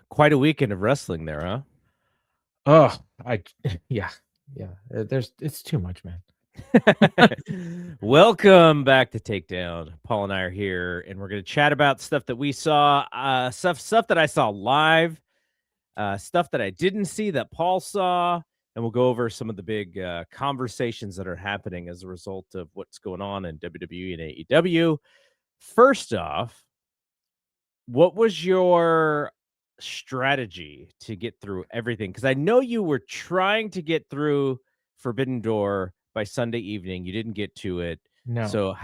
Quite a weekend of wrestling there, huh? Oh, yeah. It's too much, man. Welcome back to Takedown. Paul and I are here, and we're going to chat about stuff that we saw, stuff that I saw live, stuff that I didn't see that Paul saw, and we'll go over some of the big conversations that are happening as a result of what's going on in WWE and AEW. First off, what was your strategy to get through everything? Because I know you were trying to get through Forbidden Door by Sunday evening. You didn't get to it. No. So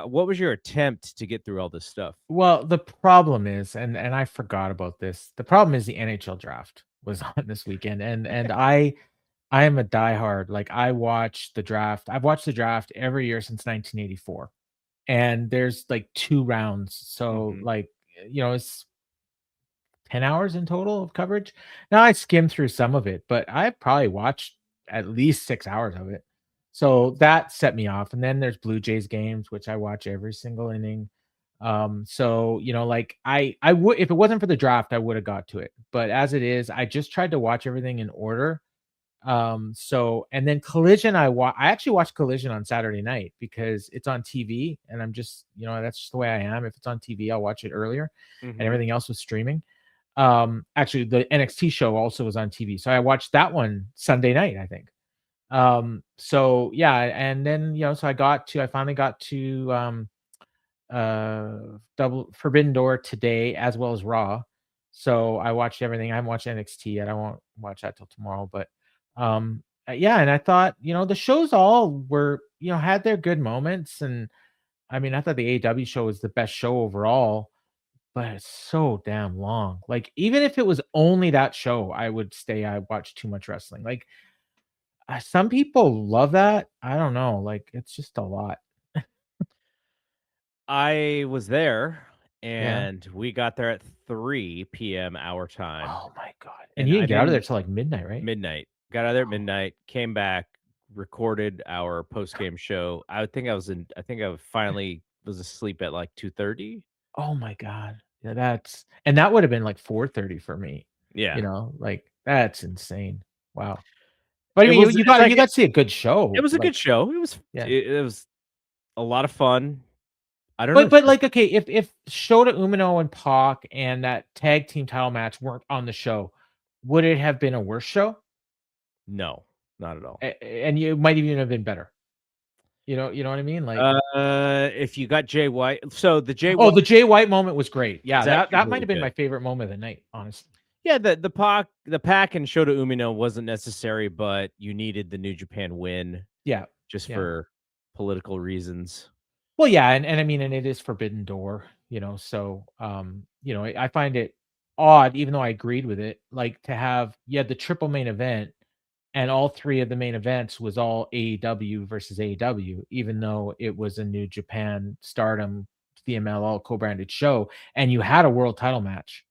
what was your attempt to get through all this stuff? Well, the problem is, and I forgot about this. The problem is the NHL draft was on this weekend, and I am a diehard. Like I watch the draft. I've watched the draft every year since 1984, and there's like 2 rounds. So like it's 10 hours in total of coverage. Now I skimmed through some of it, but I probably watched at least 6 hours of it. So that set me off. And then there's Blue Jays games, which I watch every single inning. So like I would, if it wasn't for the draft, I would have got to it. But as it is, I just tried to watch everything in order. So and then Collision, I actually watched Collision on Saturday night because it's on TV, and I'm just that's just the way I am. If it's on TV, I'll watch it earlier, and everything else was streaming. Actually, the NXT show also was on TV, so I watched that one Sunday night, I think. So yeah, and then so I finally got to double Forbidden Door today as well as Raw. So I watched everything. I haven't watched NXT yet. I won't watch that till tomorrow, but yeah, and I thought the shows all were had their good moments, and I mean I thought the AEW show was the best show overall, but it's so damn long. Like even if it was only that show, I would say I watched too much wrestling. Like some people love that. I don't know. Like it's just a lot. I was there, Yeah. and we got there at 3 p.m. our time. Oh my god! And you didn't get out of there till like midnight, right? Midnight. Got out of there at midnight. Came back, recorded our post game show. I think I finally was asleep at like 2:30. Oh my god! Yeah, that would have been like 4:30 for me. Yeah, Like that's insane. Wow. But I it mean, was. you It's got like to see a good show. it was a Like good show. It was. yeah. It was a lot of fun. I don't know. But like okay, if Shota Umino and Pac and that tag team title match weren't on the show, would it have been a worse show? No, not at all. And you might even have been better. You know what I mean? Like if you got Jay White, so the Jay the Jay White moment was great. Yeah, that really might have been good. my favorite moment of the night, honestly. Yeah, the Pac and Shota Umino wasn't necessary, but you needed the New Japan win. Yeah, just for political reasons. Well, yeah, and I mean, and it is Forbidden Door, so I find it odd, even though I agreed with it, like to have the triple main event, and all 3 of the main events was all AEW versus AEW, even though it was a New Japan Stardom CMLL all co-branded show, and you had a world title match.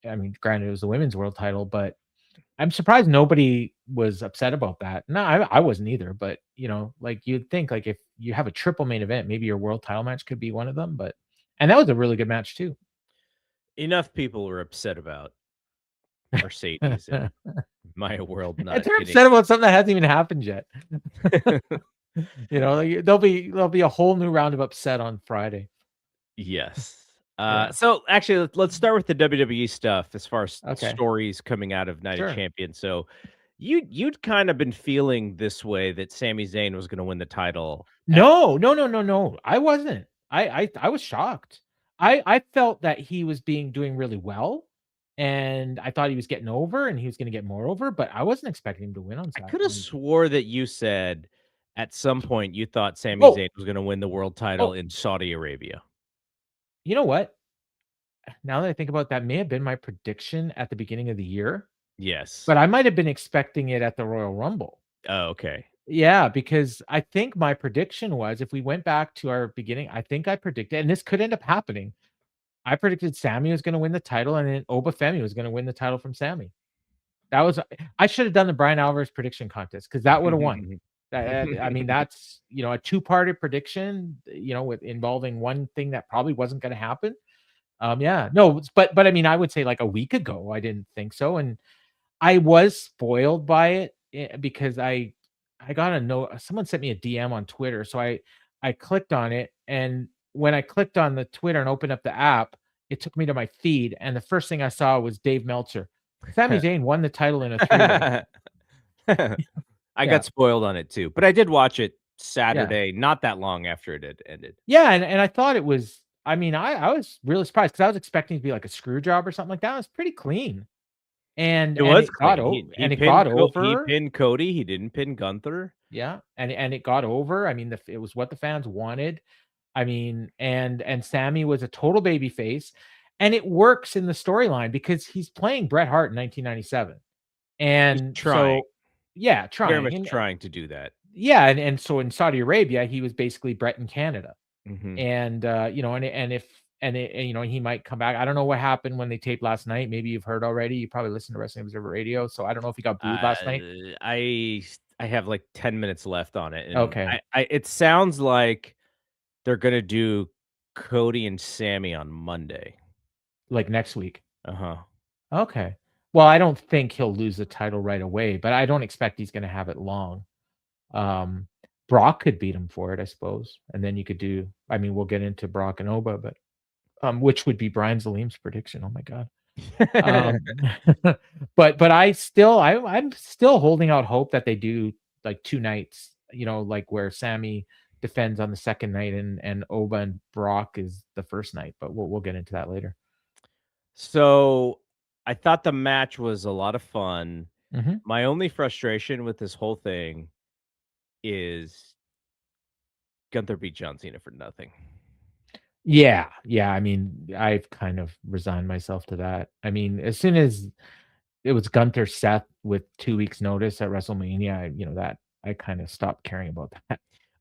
I mean, granted, it was the women's world title, but I'm surprised nobody was upset about that. No, I wasn't either, but like you'd think like if you have a triple main event, maybe your world title match could be one of them, and that was a really good match too. Enough people were upset about Mercedes and Maya World not they're upset about something that hasn't even happened yet. Like, there'll be a whole new round of upset on Friday. Yes. So actually, let's start with the WWE stuff as far as stories coming out of Night of Champions. So you'd kind of been feeling this way that Sami Zayn was going to win the title. No. I wasn't. I was shocked. I felt that he was doing really well, and I thought he was getting over, and he was going to get more over, but I wasn't expecting him to win on Saturday. I could have swore that you said at some point you thought Sami Zayn was going to win the world title in Saudi Arabia. You know what? Now that I think about that, may have been my prediction at the beginning of the year. Yes. But I might have been expecting it at the Royal Rumble. Oh, okay. Yeah, because I think my prediction was, if we went back to our beginning, I think I predicted, and this could end up happening, I predicted Sami was going to win the title, and then Oba Femi was going to win the title from Sami. I should have done the Brian Alvarez prediction contest, because that would have won. I mean, that's a 2-parted prediction, with involving one thing that probably wasn't going to happen. Yeah, no, but I mean, I would say like a week ago, I didn't think so, and I was spoiled by it because I got a note. Someone sent me a DM on Twitter, so I clicked on it, and when I clicked on the Twitter and opened up the app, it took me to my feed, and the first thing I saw was Dave Meltzer. Sami Zayn won the title in a three-way. I Yeah, got spoiled on it too, but I did watch it yeah, Saturday, not that long after it had ended. yeah, and I thought it was. I mean, I was really surprised because I was expecting it to be like a screw job or something like that. It was pretty clean, It and was it got clean. over, and it got He over. pinned Cody. He didn't pin Gunther. Yeah, and it got over. I mean, it was what the fans wanted. I mean, and Sammy was a total baby face, and it works in the storyline because he's playing Bret Hart in 1997, He's and trying, so yeah, very trying, much and trying to do that. yeah, and so in Saudi Arabia, he was basically Bret in Canada, Mhm. and you know, and if and, you know, he might come back. I don't know what happened when they taped last night. Maybe you've heard already. You probably listened to Wrestling Observer Radio, so I don't know if he got booed last night. I have like 10 minutes left on it, and Okay, I it sounds like they're gonna do Cody and Sammy on Monday. like next week. Uh-huh. Okay. Well, I don't think he'll lose the title right away, but I don't expect he's gonna have it long. Um, Brock could beat him for it, I suppose, and then you could do. I mean, we'll get into Brock and Oba, but which would be Brian Zalim's prediction. Oh my god. Um, but I'm still holding out hope that they do like 2 nights, you know, like where Sammy defends on the second night and Oba and Brock is the first night, but we'll get into that later. So, I thought the match was a lot of fun. Mhm. My only frustration with this whole thing is Gunther beat John Cena for nothing. Yeah, yeah, I mean, I've kind of resigned myself to that. I mean, as soon as it was Gunther Seth with 2 weeks notice at WrestleMania, you know, that I kinda stopped caring about that.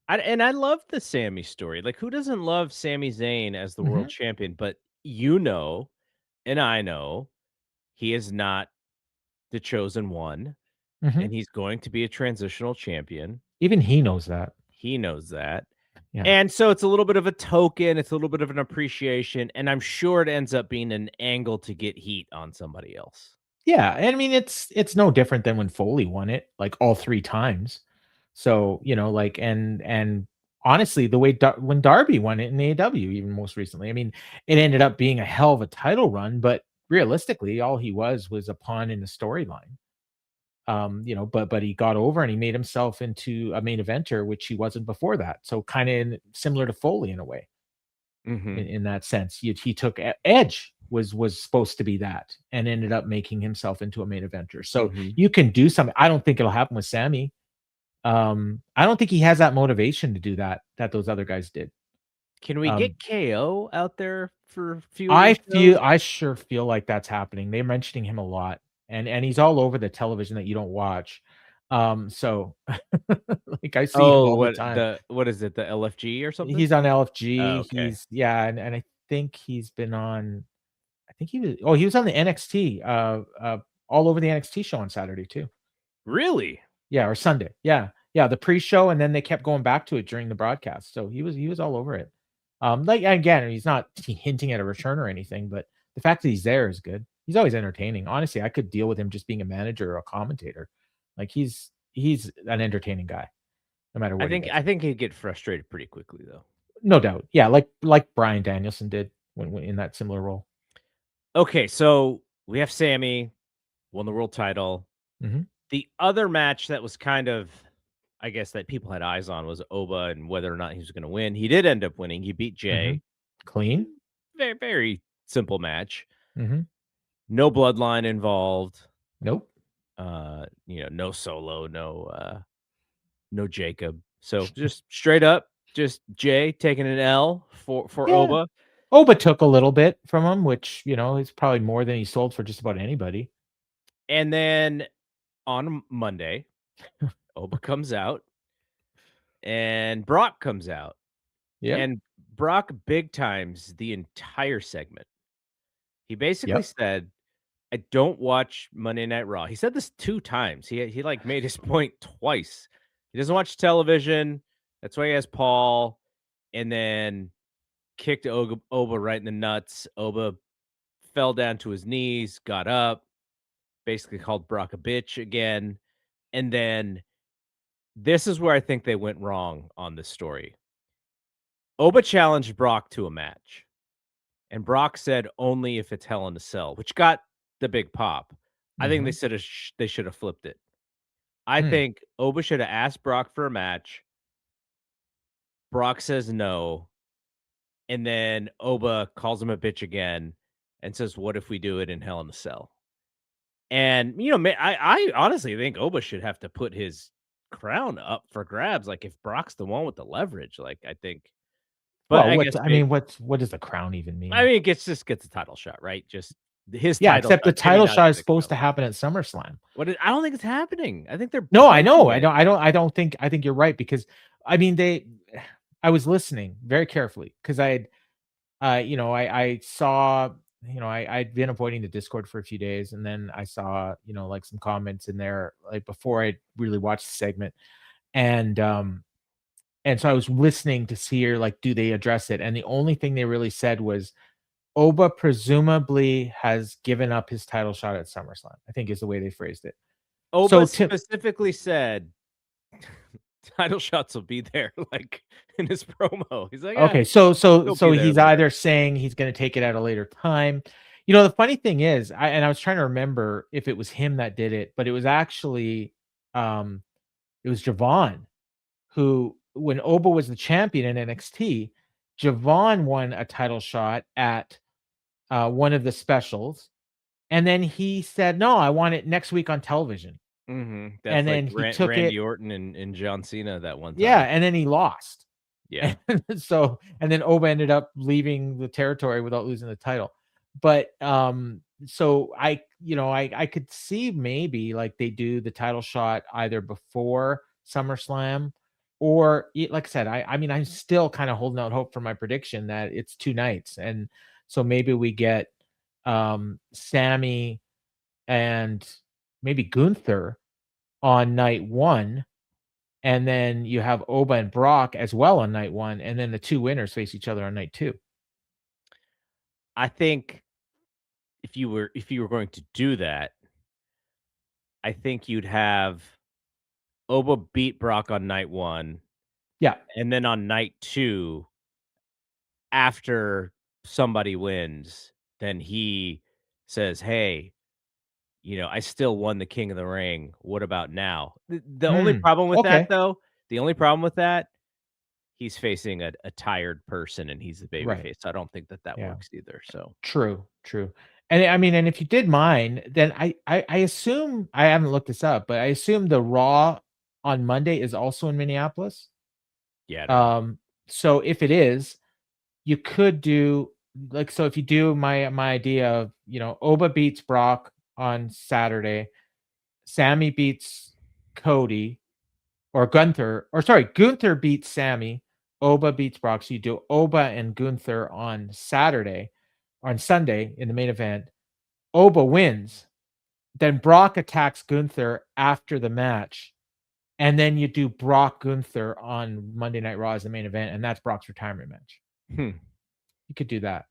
I love the Sammy story. Like, who doesn't love Sami Zayn as the world Mhm, champion? But you know, and I know, he is not the chosen one, mhm. and he's going to be a transitional champion. Even he knows that. He knows that. Yeah. And so it's a little bit of a token, it's a little bit of an appreciation, and I'm sure it ends up being an angle to get heat on somebody else. Yeah, and I mean, it's no different than when Foley won it, like, all 3 times. So, you know, like, and honestly, the way when Darby won it in AEW even most recently, I mean, it ended up being a hell of a title run, but realistically, all he was a pawn in the storyline. You know, but he got over and he made himself into a main eventer, which he wasn't before that. So kinda similar to Foley in a way. Mhm. In that sense. He took Edge was supposed to be that and ended up making himself into a main eventer. So Mhm. you can do something. I don't think it'll happen with Sammy. I don't think he has that motivation to do that those other guys did. Can we Um, get KO out there for a few of these shows? I sure feel like that's happening. They're mentioning him a lot, and he's all over the television that you don't watch. So like I see him Oh, all the time. what is it, the LFG or something? He's on Oh, LFG. okay. He's yeah, and I think he's been on. I think he was on the NXT, all over the NXT show on Saturday too. Really? Yeah, or Sunday. Yeah. Yeah, the pre-show, and then they kept going back to it during the broadcast. So he was all over it. Like, again, he's not hinting at a return or anything, but the fact that he's there is good. He's always entertaining. Honestly, I could deal with him just being a manager or a commentator. Like, he's an entertaining guy, no matter what he does. I think he'd get frustrated pretty quickly, though. No doubt. Yeah, like Bryan Danielson did when in that similar role. Okay, so we have Sammy, won the world title. Mhm. The other match that was kind of, I guess, that people had eyes on was Oba and whether or not he was gonna win. He did end up winning. He beat Mhm. Jay. Clean. Very, very simple match. Mhm. No bloodline involved. Nope. No Solo, no Jacob. So just straight up, just Jay taking an L for Yeah. Oba. Oba took a little bit from him, which, you know, is probably more than he sold for just about anybody. And then on Monday, Oba comes out and Brock comes out. Yep. And Brock big times the entire segment. He basically Yep. said, "I don't watch Monday Night Raw." He said this 2 times. He like made his point twice. He doesn't watch television. That's why he has Paul. And then kicked Oba right in the nuts. Oba fell down to his knees, got up, basically called Brock a bitch again. And then this is where I think they went wrong on this story. Oba challenged Brock to a match, and Brock said only if it's Hell in a Cell, which got the big pop. I think Mhm. they should have flipped it. I Hmm. think Oba should have asked Brock for a match. Brock says no, and then Oba calls him a bitch again and says, "What if we do it in Hell in a Cell?" And I honestly think Oba should have to put his crown up for grabs. Like if Brock's the one with the leverage, like I think. But Well, I guess what does the crown even I mean? mean, it gets a title shot, right? Just his Yeah, title except the shot, maybe title not shot is the supposed crown. to happen at SummerSlam. I don't think it's happening. I think they're No, I punching know. it. I think you're right because I mean I was listening very carefully because I saw, I'd been avoiding the Discord for a few days and then I saw, like some comments in there like before I really watched the segment. And and so I was listening to see her like, do they address it? And the only thing they really said was Oba presumably has given up his title shot at SummerSlam, I think is the way they phrased it. So Oba to specifically said title shots will be there, like in his promo. He's like, Okay, so he'll so be there he's later. either saying he's gonna take it at a later time. The funny thing is, I was trying to remember if it was him that did it, but it was actually, um, it was Javon who, when Oba was the champion in NXT, Javon won a title shot at, one of the specials, and then he said, "No, I want it next week on television." That's And like then he took Randy it. Orton and John Cena that one Yeah, time. and then he lost. Yeah. And and then Oba ended up leaving the territory without losing the title. But so I could see maybe like they do the title shot either before SummerSlam or like I said, I mean I'm still kind of holding out hope for my prediction that it's 2 nights. And so maybe we get Sammy and maybe Gunther on night one, and then you have Oba and Brock as well on night one, and then the two winners face each other on night two. I think if you were going to do that, I think you'd have Oba beat Brock on night 1, Yeah. and then on night 2, after somebody wins, then he says, "Hey, I still won the King of the Ring. What about now?" The only Mm, problem with that, okay. though, the only problem with that, he's facing a tired person, and he's the Right. babyface. So I don't think that Yeah. works either, so True, true. And I mean, and if you did mine, then I assume I haven't looked this up, but I assume the Raw on Monday is also in Minneapolis. yeah, I don't know. Um, so if it is, you could do like so if you do my idea of, Oba beats Brock on Saturday, Sammy beats Cody, or Gunther, or sorry, Gunther beats Sammy, Oba beats Brock. So you do Oba and Gunther on Saturday, on Sunday in the main event. Oba wins. Then Brock attacks Gunther after the match. And then you do Brock Gunther on Monday Night Raw as the main event, and that's Brock's retirement match. Hmm. You could do that.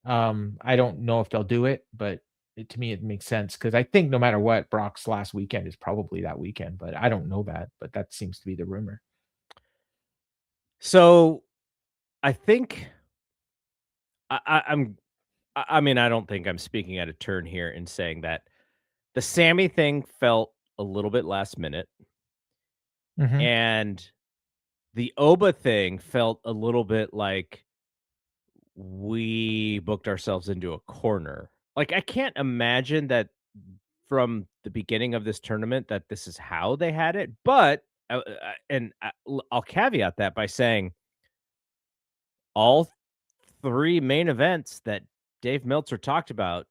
I don't know if they'll do it, but to me it makes sense because I think no matter what, Brock's last weekend is probably that weekend, but I don't know that, but that seems to be the rumor. So, I think I'm I mean, I don't think I'm speaking out of turn here in saying that the Sammy thing felt a little bit last minute, Mhm. and the Oba thing felt a little bit like we booked ourselves into a corner. Like, I can't imagine that from the beginning of this tournament that this is how they had it, but I'll caveat that by saying all 3 main events that Dave Meltzer talked about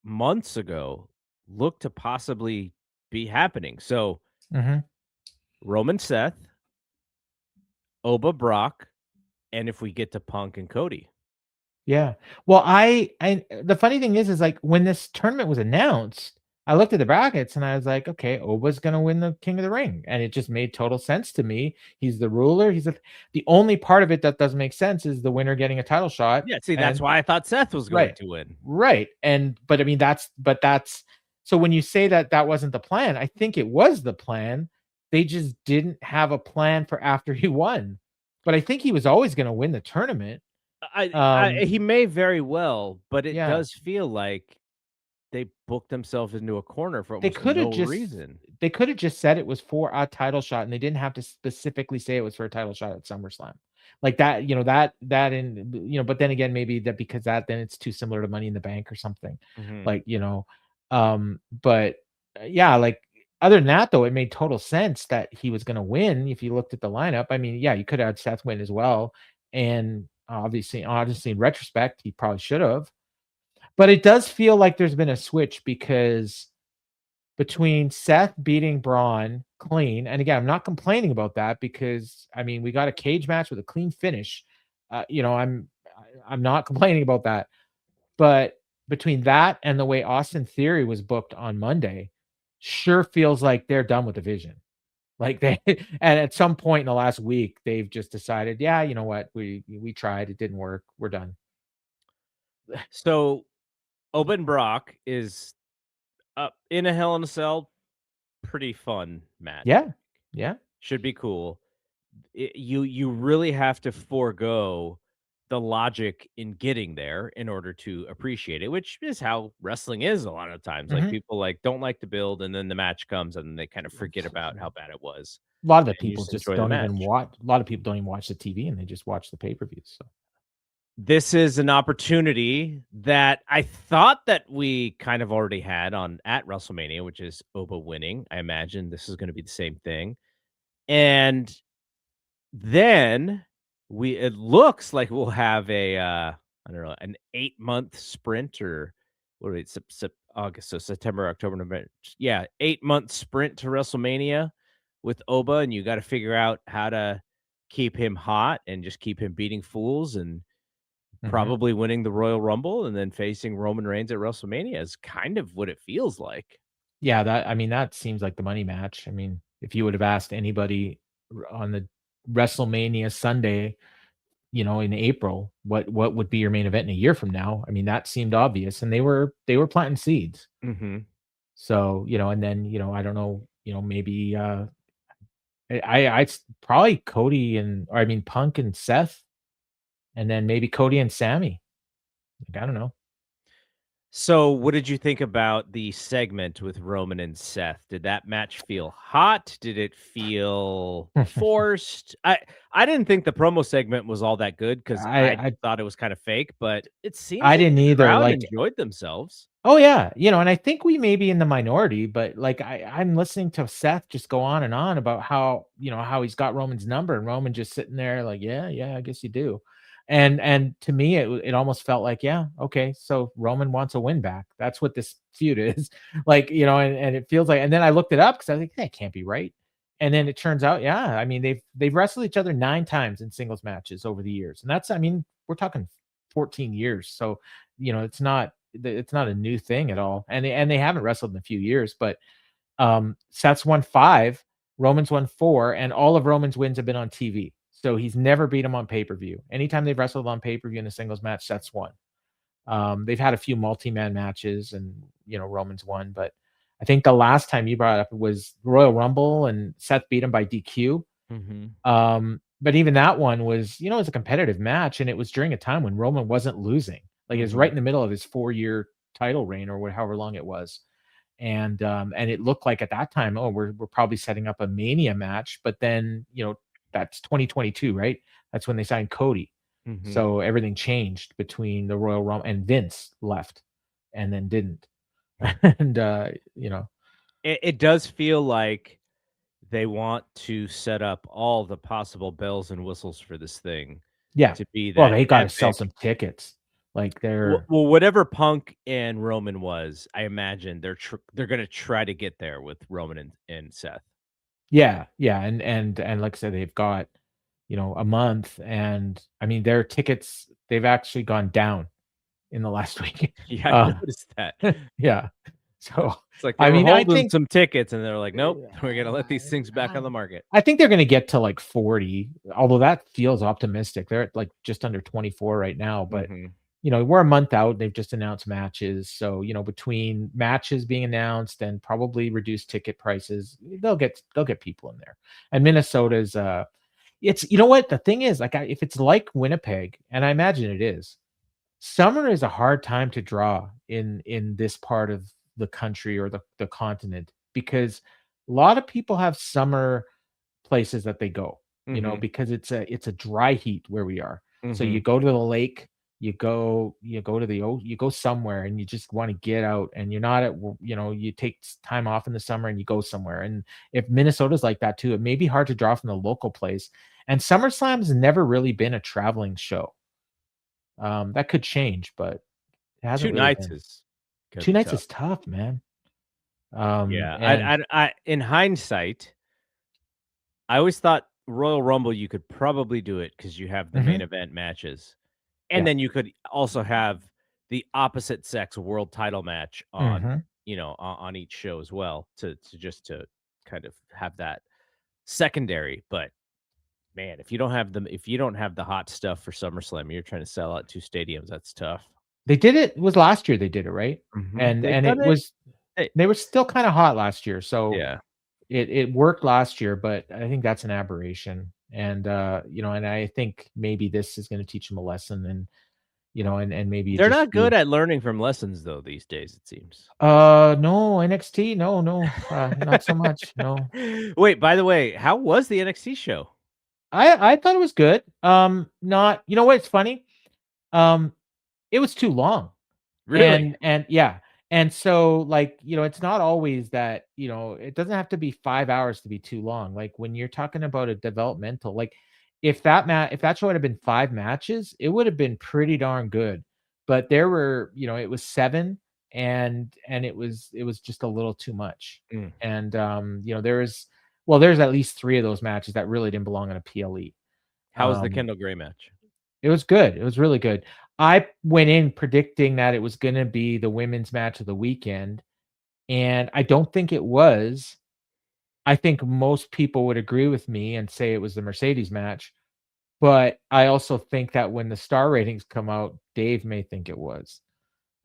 months ago look to possibly be happening. So, Mhm. Roman Seth, Oba Brock, and if we get to Punk and Cody. Yeah. Well, I the funny thing is like when this tournament was announced, I looked at the brackets and I was like, okay, Oba's gonna win the King of the Ring, and it just made total sense to me. He's the ruler. The only part of it that doesn't make sense is the winner getting a title shot. Yeah, see, that's And why I thought Seth was going right, to win. right, and but I mean that's so when you say that that wasn't the plan, I think it was the plan. They just didn't have a plan for after he won. But I think he was always going to win the tournament. He may very well, but it Yeah. does feel like they booked themselves into a corner for They almost could have no just reason. said it was for a title shot, and they didn't have to specifically say it was for a title shot at SummerSlam. Like that, that in but then again, maybe that because that then it's too similar to Money in the Bank or something. Mhm. Like, but yeah, like other than that though, it made total sense that he was gonna win if you looked at the lineup. I mean, yeah, you could have had Seth win as well. And obviously in retrospect, he probably should have. But it does feel like there's been a switch because between Seth beating Braun clean, and again, I'm not complaining about that because I mean we got a cage match with a clean finish. I'm not complaining about that. But between that and the way Austin Theory was booked on Monday, sure feels like they're done with the vision. Like they and at some point in the last week, they've just decided, yeah, you know what, we tried, it didn't work, we're done. So, Oba Brock is up in a Hell in a Cell, pretty fun match. Yeah, yeah. Should be cool. You really have to forego the logic in getting there in order to appreciate it, which is how wrestling is a lot of times. Like, Mhm. people, like, don't like to build, and then the match comes, and they kind of forget about how bad it was, A lot of the and you people just just enjoy the don't even match. watch. A lot of people don't even watch the TV, and they just watch the pay-per-views. So This is an opportunity that I thought that we kind of already had on at WrestleMania, which is Oba winning. I imagine this is gonna be the same thing, and then it looks like we'll have a, I don't know, an 8-month sprint, or what are we, August, so September, October, November. Yeah, 8-month sprint to WrestleMania with Oba, and you got to figure out how to keep him hot and just keep him beating fools and mhm. probably winning the Royal Rumble and then facing Roman Reigns at WrestleMania is kind of what it feels like. Yeah, that seems like the money match. I mean, if you would have asked anybody on the WrestleMania Sunday, in April, what would be your main event in a year from now? I mean, that seemed obvious, and they were planting seeds. Mhm. So, and then, I don't know, maybe probably Cody or I mean Punk and Seth, and then maybe Cody and Sammy. Like, I don't know. So, what did you think about the segment with Roman and Seth? Did that match feel hot? Did it feel forced? I didn't think the promo segment was all that good because I I I thought it was kind of fake, but it seems I like didn't the either. crowd Like, enjoyed themselves. oh yeah, and I think we may be in the minority, but like I'm listening to Seth just go on and on about how he's got Roman's number, and Roman just sitting there like, yeah, yeah, I guess you do. And to me, it almost felt like, yeah, okay, so Roman wants a win back. That's what this feud is. Like, and it feels like, and then I looked it up because I was like, that can't be right. And then it turns out, yeah, I mean, they've wrestled each other 9 times in singles matches over the years. And that's, I mean, we're talking 14 years. So, it's not a new thing at all. And they haven't wrestled in a few years, but Seth's won 5, Roman's won 4, and all of Roman's wins have been on TV. So he's never beat him on pay-per-view. Anytime they've wrestled on pay-per-view in a singles match, Seth's won. They've had a few multi-man matches, and Roman's won, but I think the last time you brought it up was Royal Rumble and Seth beat him by DQ. Mhm. But even that one was, it was a competitive match, and it was during a time when Roman wasn't losing. Like, it was right Mhm. in the middle of his 4-year title reign or however long it was. And it looked like at that time, oh, we're probably setting up a Mania match, but then, that's 2022, right? That's when they signed Cody. Mhm. So everything changed between the Royal Rumble, and Vince left and then didn't. And It does feel like they want to set up all the possible bells and whistles for this thing yeah. to be Well, that they got to sell epic. some tickets. Like Well, whatever Punk and Roman was, I imagine they're gonna try to get there with Roman and Seth. yeah, yeah, and like I said, they've got, a month, and I mean, their tickets, they've actually gone down in the last week. Yeah, I Uh, noticed that. yeah. So It's like they I were mean, I holding think some tickets, and they're like, "Nope, we're gonna let these things back on the market." I think they're going to get to like 40, although that feels optimistic. They're at like just under 24 right now, but Mhm. we're a month out. They've just announced matches. So, between matches being announced and probably reduced ticket prices, they'll get people in there. And Minnesota's it's what the thing is, like if it's like Winnipeg, and I imagine it is, summer is a hard time to draw in this part of the country or the continent, because a lot of people have summer places that they go, Mhm. because it's a dry heat where we are. So you Mhm. go to the lake, you go to you go somewhere, and you just want to get out, and you're not you take time off in the summer and you go somewhere. And if Minnesota's like that too, it may be hard to draw from the local place. And SummerSlam's never really been a traveling show. That could change, but it hasn't 2 really nights been. is gonna Two be nights tough. is tough, man. Yeah, And in hindsight, I always thought Royal Rumble, you could probably do it because you have the main Mhm, event matches, and yeah. then you could also have the opposite sex world title match on, Mhm. on each show as well to kind of have that secondary. But man, if you don't have the hot stuff for SummerSlam, you're trying to sell out 2 stadiums, that's tough. It was last year they did it, right? Mhm. And They've and done it it. was They they were still kinda hot last year, so Yeah. it worked last year, but I think that's an aberration. And, and I think maybe this is gonna teach them a lesson, and, and maybe you They're just not good do. at learning from lessons though these days, it seems. No, NXT, no, no, not so much, no. Wait, by the way, how was the NXT show? I thought it was good. Not what's funny? Um, it was too long. Really? And yeah. And so, like, it's not always that, it doesn't have to be 5 hours to be too long. Like, when you're talking about a developmental, like, if that show had been 5 matches, it would have been pretty darn good. But there were, it was 7, and it was just a little too much. Mm. And, there's at least 3 of those matches that really didn't belong on a PLE. How was the Um Kendall Gray match? it was good. It was really good. I went in predicting that it was gonna be the women's match of the weekend, and I don't think it was. I think most people would agree with me and say it was the Mercedes match, but I also think that when the star ratings come out, Dave may think it was.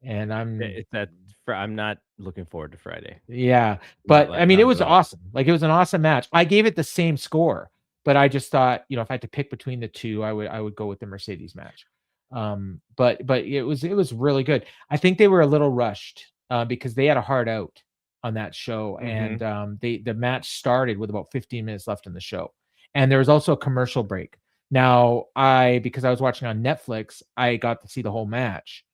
And It's that I'm not looking forward to Friday. yeah, Not but I letting mean, it on was about it. awesome. Like, it was an awesome match. I gave it the same score, but I just thought, if I had to pick between the 2, I would go with the Mercedes match. But it was really good. I think they were a little rushed, because they had a hard out on that show, and, Mhm. the match started with about 15 minutes left in the show, and there was also a commercial break. Now, because I was watching on Netflix, I got to see the whole match.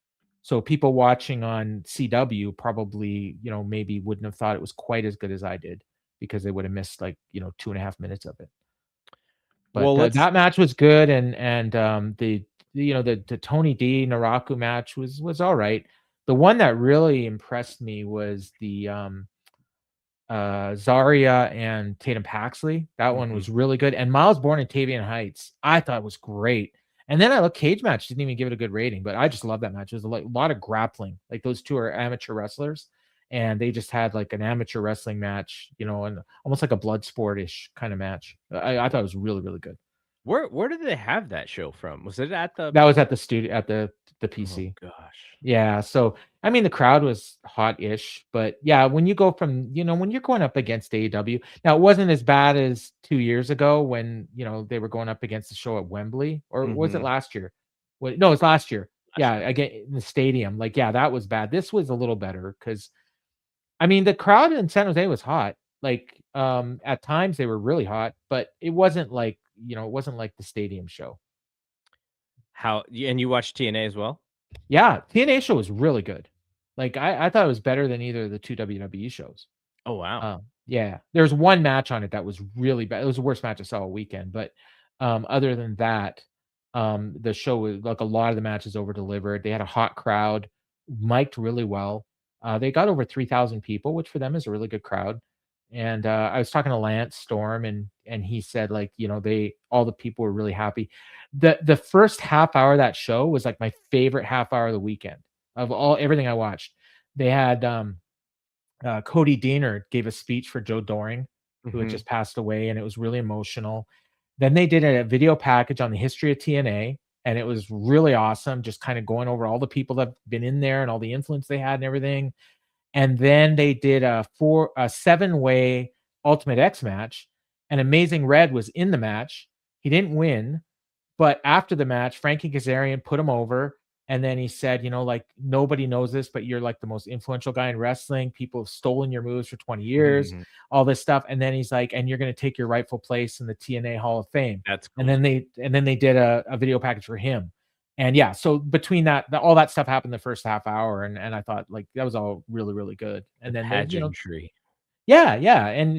So people watching on CW probably, maybe wouldn't have thought it was quite as good as I did, because they would have missed, like, 2.5 minutes of it. But Well, let's that match was good, and the Tony D Naraku match was all right. The one that really impressed me was the Zarya and Tatum Paxley. That one Mhm. was really good. And Miles Bourne and Tavian Heights, I thought was great. And then I look, Cage match didn't even give it a good rating, but I just love that match. It was lot of grappling. Like, those two are amateur wrestlers, and they just had like an amateur wrestling match, and almost like a blood sport-ish kind of match. I thought it was really, really good. Where did they have that show from? Was it at the That was at the studio at the Oh PC. gosh. Yeah, so, I mean, the crowd was hot-ish, but yeah, when you go from when you're going up against AEW, now it wasn't as bad as 2 years ago when, they were going up against the show at Wembley, or was it Mhm. last year? No, it's last year. Last Yeah, year. again, in the stadium, like, yeah, that was bad. This was a little better because, I mean, the crowd in San Jose was hot. Like, at times they were really hot, but it wasn't like, it wasn't like the stadium show. And you watched TNA as well? Yeah, TNA show was really good. Like, I thought it was better than either of the 2 WWE shows. Oh, wow. Yeah, there's one match on it that was really bad. It was the worst match I saw all weekend, but, other than that, the show was like, a lot of the matches over-delivered. They had a hot crowd, mic'd really well. They got over 3,000 people, which for them is a really good crowd. And, I was talking to Lance Storm, and he said, like, all the people were really happy. The first half hour of that show was, like, my favorite half hour of the weekend, of everything I watched. They had, Cody Deaner gave a speech for Joe Doring, who had Mhm. just passed away, and it was really emotional. Then they did a video package on the history of TNA, and it was really awesome, just kind of going over all the people that have been in there and all the influence they had and everything. And then they did a 7-way Ultimate X match, and Amazing Red was in the match. He didn't win, but after the match, Frankie Kazarian put him over, and then he said, like, nobody knows this, but you're like the most influential guy in wrestling. People have stolen your moves for 20 years, Mhm. all this stuff. And then he's like, and you're going to take your rightful place in the TNA Hall of Fame. That's And cool. then they did a video package for him. And yeah, so between that, all that stuff happened the first half hour, and I thought like that was all really, really good. The And then pageantry. yeah, yeah, and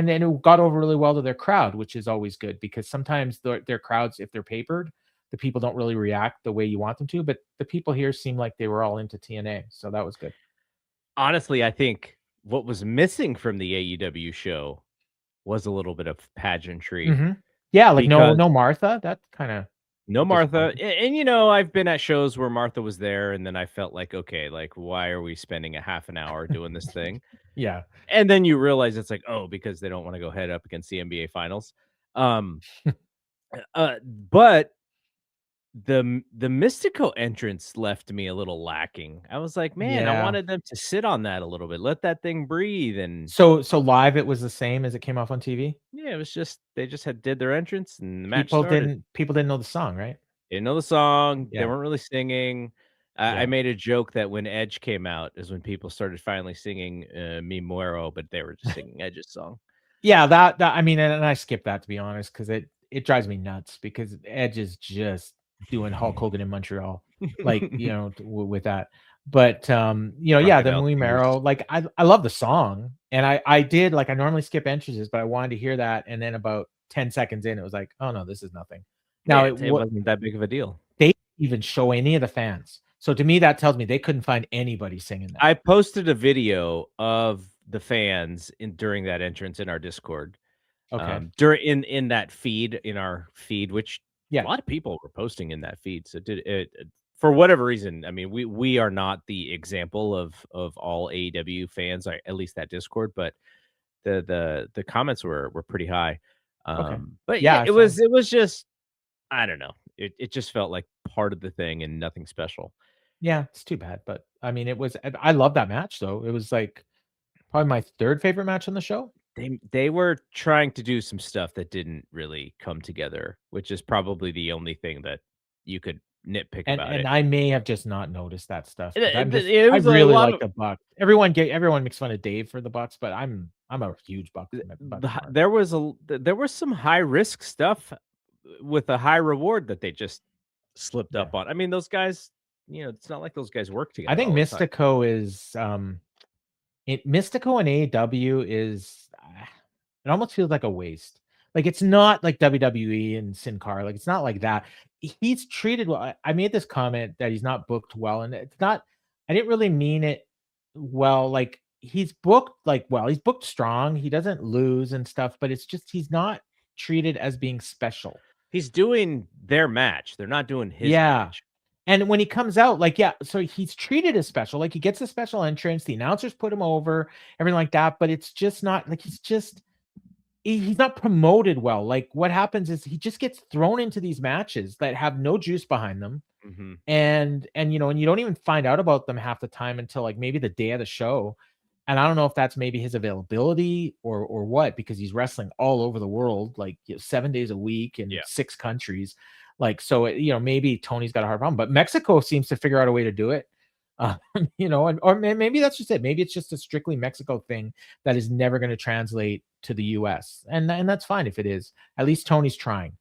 it got over really well to their crowd, which is always good because sometimes their crowds, if they're papered, the people don't really react the way you want them to. But the people here seem like they were all into TNA, so that was good. Honestly, I think what was missing from the AEW show was a little bit of pageantry Hmm. Yeah, like because no Martha. That kind of no Martha, disappointed. and I've been at shows where Martha was there, and then I felt like, okay, like why are we spending a half an hour doing this thing? Yeah, And then you realize it's like, oh, because they don't want to go head up against the NBA finals. Um, but the Mystico entrance left me a little lacking. I was like, man, I yeah. wanted them to sit on that a little bit, let that thing breathe, and So live, it was the same as it came off on TV. yeah, it was just they just had did their entrance and the match started. People didn't know the song, right? Didn't know the song, they Yeah, weren't really singing. I yeah. made a joke that when Edge came out is when people started finally singing, Mi Muero, but they were just singing Edge's song. Yeah, that I mean, and I skip that to be honest, because it drives me nuts because Edge is just doing Hulk Hogan in Montreal, like with that. But yeah, the Crocodile Muy tears. Marrow, like I love the song, and I did like I normally skip entrances, but I wanted to hear that, and then about 10 seconds in, it was like, oh no, this is nothing. Now Yeah, it wasn't that big of a deal. they didn't even show any of the fans, so to me that tells me they couldn't find anybody singing that. I posted a video of the fans during that entrance in our Discord. Okay, During in that feed, in our feed, which a yeah, lot of people were posting in that feed. So did it for whatever reason. I mean, we are not the example of all AEW fans, or at least that Discord, but the comments were pretty high. okay, But yeah, yeah, it was just I don't know. It just felt like part of the thing and nothing special. yeah, it's too bad, but I mean, I love that match though. It was like probably my 3rd favorite match on the show. They were trying to do some stuff that didn't really come together, which is probably the only thing that you could nitpick about And it. I may have just not noticed that stuff because It I was a really lot like of the Bucks. Everyone makes fun of Dave for the Bucks, but I'm a huge Bucks mark. there was some high risk stuff with a high reward that they just slipped Yeah. up on. I mean, those guys, it's not like those guys work I together think all the time. Mystico and AEW is it almost feels like a waste. Like it's not like WWE and Sin Cara. Like it's not like that. He's treated well. I made this comment that he's not booked well, and it's not. I didn't really mean it well. Like he's booked like well. He's booked strong. He doesn't lose and stuff, but it's just he's not treated as being special. He's doing their match. They're not doing his Yeah. match. And when he comes out, like, yeah, so he's treated as special. Like he gets a special entrance. The announcers put him over, everything like that. But it's just not like he's not promoted well. Like what happens is he just gets thrown into these matches that have no juice behind them. Mhm. And and you don't even find out about them half the time until like maybe the day of the show. And I don't know if that's maybe his availability or what, because he's wrestling all over the world, like 7 days a week in Yeah. 6 countries. Like, so, maybe Tony's got a hard problem, but Mexico seems to figure out a way to do it. Uh, or maybe that's just it. Maybe it's just a strictly Mexico thing that is never going to translate to the US. And that's fine if it is. At least Tony's trying.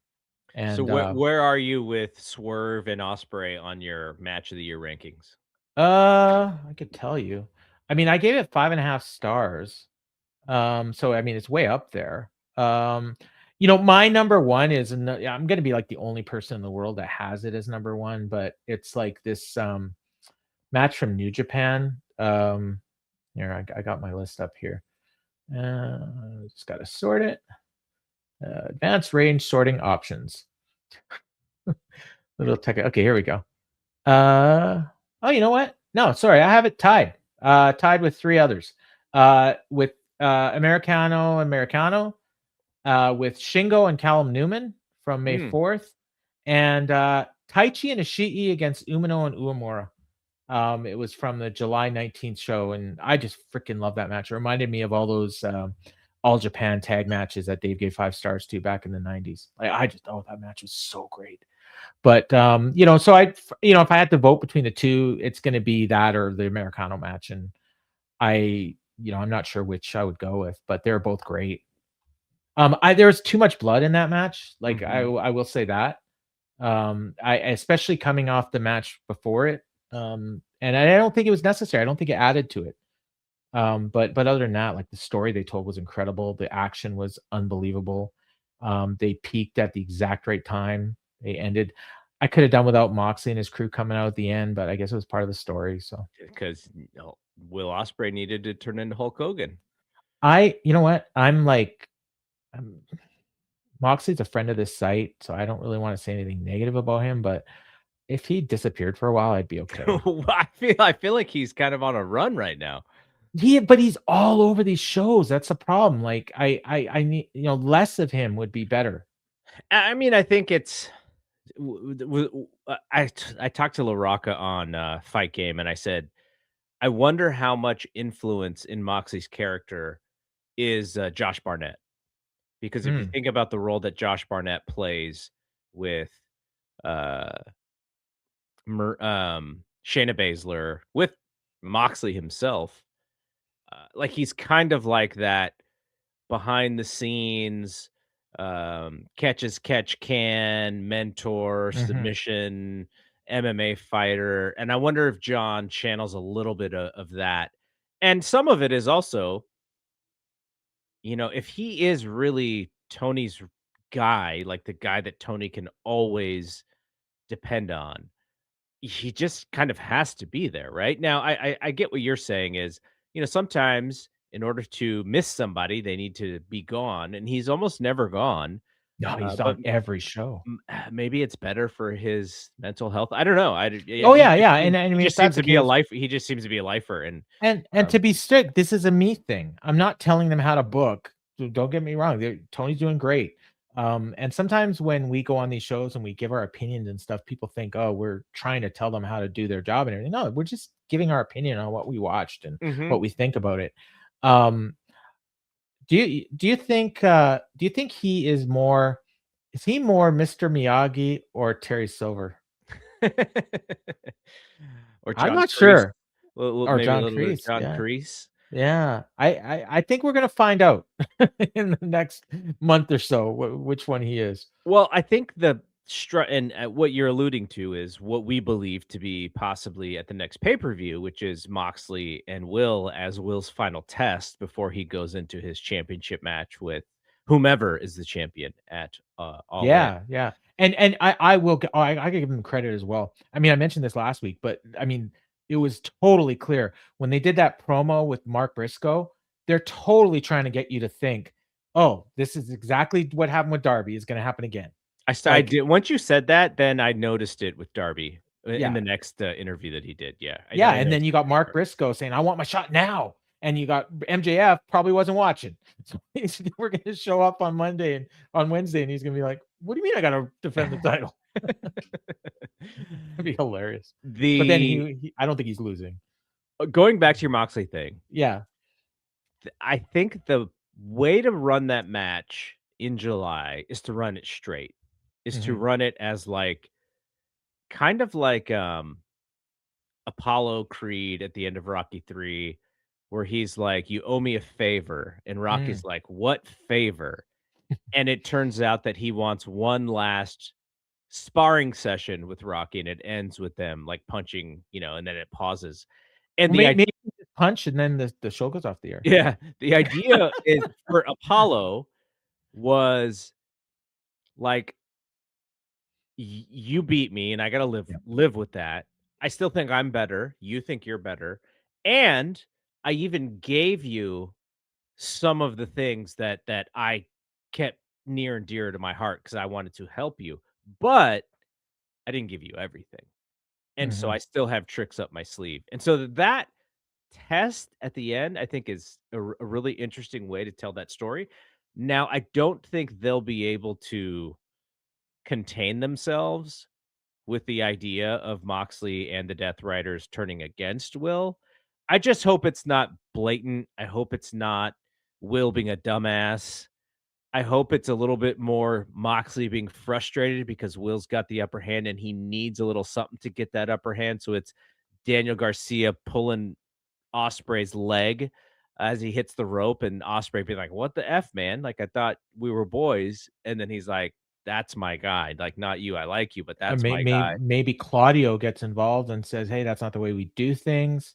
So And where are you with Swerve and Ospreay on your match of the year rankings? I could tell you. I mean, I gave it 5.5 stars. So I mean, it's way up there. My number one is, and I'm gonna be like the only person in the world that has it as number one, but it's like this match from New Japan. Here I got my list up here. Just gotta sort it. Advanced range sorting options. Little tech. Okay, here we go. Oh, you know what? No, sorry, I have it tied. Tied with 3 others. With Americano, with Shingo and Callum Newman from May Hmm. 4th, and Taichi and Ishii against Umino and Uemura. It was from the July 19th show, and I just freaking love that match. It reminded me of all those All Japan tag matches that Dave gave 5 stars to back in the 90s. That match was so great. But so if I had to vote between the two, it's going to be that or the Americano match, and I'm not sure which I would go with, but they're both great. There was too much blood in that match. Like I will say that. I especially coming off the match before it. And I don't think it was necessary. I don't think it added to it. But other than that, like the story they told was incredible. The action was unbelievable. They peaked at the exact right time. They ended. I could have done without Moxley and his crew coming out at the end, but I guess it was part of the story. So Because Will Ospreay needed to turn into Hulk Hogan. you know what? Moxley's a friend of this site, so I don't really want to say anything negative about him, but if he disappeared for a while, I'd be okay. I feel like he's kind of on a run right now. But he's all over these shows. That's the problem. Like I need, less of him would be better. I mean, I think it's. I talked to LaRocca on Fight Game, and I said, I wonder how much influence in Moxley's character is Josh Barnett, because if you think about the role that Josh Barnett plays with Shayna Baszler, with Moxley himself, like he's kind of like that behind the scenes, catch as catch can, mentor, submission, MMA fighter. And I wonder if John channels a little bit of that. And some of it is also, if he is really Tony's guy, like the guy that Tony can always depend on, he just kind of has to be there, right? Now, I get what you're saying is, sometimes in order to miss somebody, they need to be gone, and he's almost never gone. No, he's But on every show. maybe it's better for his mental health. I don't know. Oh yeah. And I mean, he if just that's seems the to be a case, life. He just seems to be a lifer, and and to be strict, this is a me thing. I'm not telling them how to book. Don't get me wrong. Tony's doing great. And sometimes when we go on these shows and we give our opinions and stuff, people think, oh, we're trying to tell them how to do their job and everything. No, we're just giving our opinion on what we watched and what we think about it. Do you think he is more Mr. Miyagi or Terry Silver? or I'm John not Kreese. sure. Or Maybe a John little bit of Kreese. John Yeah. Kreese. Yeah. I think we're gonna find out in the next month or so which one he is. Well, I think and what you're alluding to is what we believe to be possibly at the next pay-per-view, which is Moxley and Will as Will's final test before he goes into his championship match with whomever is the champion at All In. Yeah. And I will I give him credit as well. I mean, I mentioned this last week, but I mean, it was totally clear when they did that promo with Mark Briscoe, they're totally trying to get you to think, oh, this is exactly what happened with Darby is going to happen again. I did. Once you said that, then I noticed it with Darby in the Yeah. next interview that he did. Yeah. Yeah. I And then noticed you it got for Mark sure. Briscoe saying, I want my shot now. And you got MJF probably wasn't watching. So we're going to show up on Monday and on Wednesday, and he's going to be like, what do you mean I got to defend the title? That'd be hilarious. But then I don't think he's losing. Going back to your Moxley thing. Yeah. I think the way to run that match in July is to run it straight, is to run it as like kind of like Apollo Creed at the end of Rocky 3, where he's like, you owe me a favor. And Rocky's like, what favor? And it turns out that he wants one last sparring session with Rocky, and it ends with them like punching, and then it pauses. And Well, maybe just punch and then the show goes off the air. yeah, the idea is for Apollo was like, you beat me and I got to live with that. I still think I'm better. You think you're better. And I even gave you some of the things that I kept near and dear to my heart because I wanted to help you. But I didn't give you everything. And so I still have tricks up my sleeve. And so that test at the end, I think, is a really interesting way to tell that story. Now, I don't think they'll be able to contain themselves with the idea of Moxley and the Death Riders turning against Will. I just hope it's not blatant. I hope it's not Will being a dumbass. I hope it's a little bit more Moxley being frustrated because Will's got the upper hand and he needs a little something to get that upper hand. So it's Daniel Garcia pulling Osprey's leg as he hits the rope, and Osprey being like, "What the F, man? Like, I thought we were boys." And then he's like, "That's my guy. Like, not you. I like you, but that's my guy." Maybe Claudio gets involved and says, "Hey, that's not the way we do things."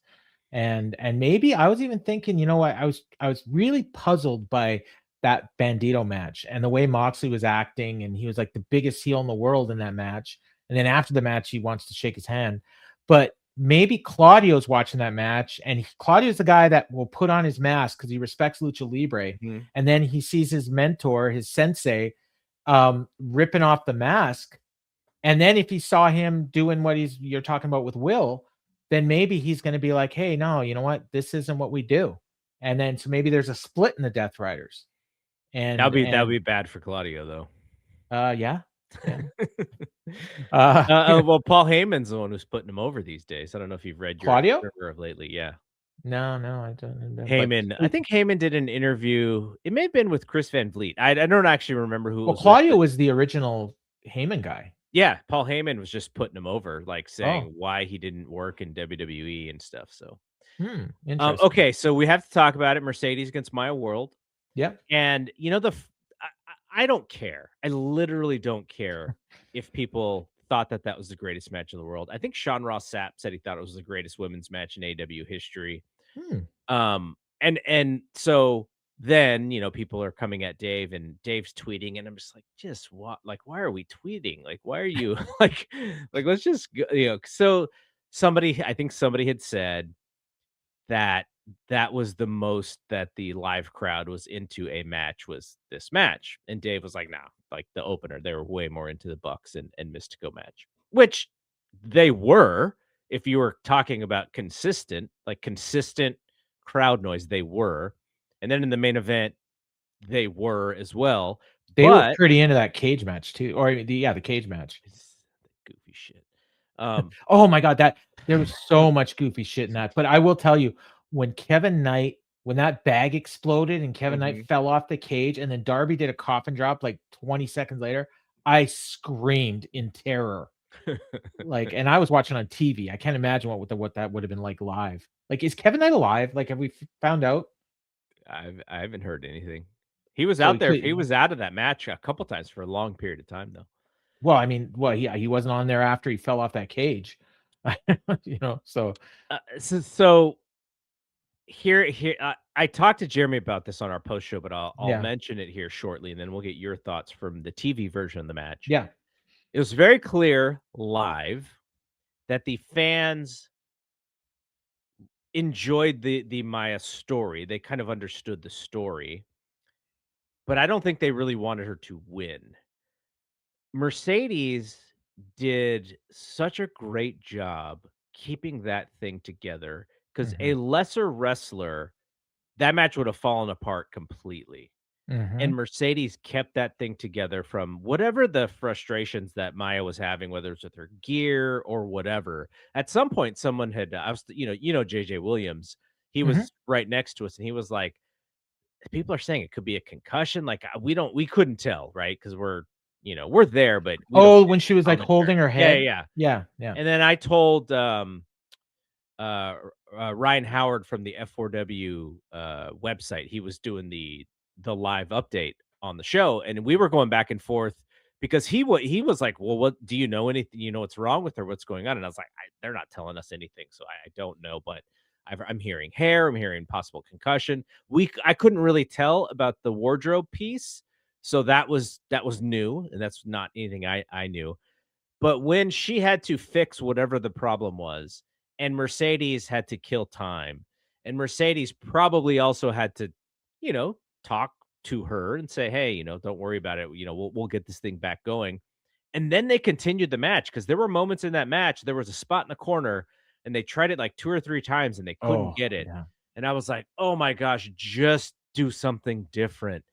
And maybe I was even thinking, you know what? I was really puzzled by that Bandito match and the way Moxley was acting, and he was like the biggest heel in the world in that match. And then after the match, he wants to shake his hand. But maybe Claudio's watching that match, and Claudio's the guy that will put on his mask because he respects Lucha Libre. Mhm. And then he sees his mentor, his sensei, ripping off the mask. And then if he saw him doing what you're talking about with Will, then maybe he's going to be like, "Hey, no, you know what? This isn't what we do." And then so maybe there's a split in the Death Riders. That And would be bad for Claudio, though. yeah. Yeah. Uh Well, Paul Heyman's the one who's putting him over these days. I don't know if you've read your Claudio? Observer of lately. Yeah. No, I don't know. But Heyman. I think Heyman did an interview. It may have been with Chris Van Vliet. I don't actually remember who it well, was with, Claudio but was the original Heyman guy. yeah, Paul Heyman was just putting him over, like saying Oh, why he didn't work in WWE and stuff. So, interesting. okay, so we have to talk about it. Mercedes against Maya World, Yep. and I don't care. I literally don't care if people thought that that was the greatest match in the world. I think Sean Ross Sapp said he thought it was the greatest women's match in AW history. Hmm. And so then, people are coming at Dave and Dave's tweeting, and I'm just like, just what? Like, why are we tweeting? Like, why are you like, let's just go, so I think somebody had said that that was the most that the live crowd was into a match was this match. And Dave was like, nah, like the opener, they were way more into the Bucks and Mystico match, which they were. If you were talking about consistent crowd noise, they were. And then in the main event, they were as well. They were But pretty into that cage match too. Or the cage match. it's goofy shit. Oh my god, there was so much goofy shit in that. But I will tell you, when that bag exploded and Kevin Knight fell off the cage, and then Darby did a coffin drop like 20 seconds later, I screamed in terror. Like, and I was watching on TV. I can't imagine what that would have been like live. Like, is Kevin Knight alive? Like, have we found out? I haven't heard anything. He was So out there. He was out of that match a couple times for a long period of time, though. Well, I mean, he wasn't on there after he fell off that cage. So So here, I talked to Jeremy about this on our post show, but I'll Yeah. mention it here shortly, and then we'll get your thoughts from the TV version of the match. Yeah. It was very clear live that the fans enjoyed the Maya story. They kind of understood the story, but I don't think they really wanted her to win. Mercedes did such a great job keeping that thing together because a lesser wrestler, that match would have fallen apart completely. And Mercedes kept that thing together from whatever the frustrations that Maya was having, whether it's with her gear or whatever. At some point, someone had, I was, JJ Williams, he was right next to us, and he was like, people are saying it could be a concussion. Like, we couldn't tell, right? Because we're there, but we don't. when she was like holding her head. Yeah. And then I told Ryan Howard from the F4W website, he was doing the live update on the show, and we were going back and forth because he was like, well, what do you know anything? You know what's wrong with her? What's going on? And I was like, they're not telling us anything, so I don't know, but I'm hearing hair, I'm hearing possible concussion. I couldn't really tell about the wardrobe piece, so that was new, and that's not anything I knew. But when she had to fix whatever the problem was, and Mercedes had to kill time, and Mercedes probably also had to, talk to her and say, hey, don't worry about it. We'll get this thing back going. And then they continued the match because there were moments in that match. There was a spot in the corner and they tried it like 2 or 3 times and they couldn't Oh, get it. yeah. And I was like, "Oh my gosh, just do something different."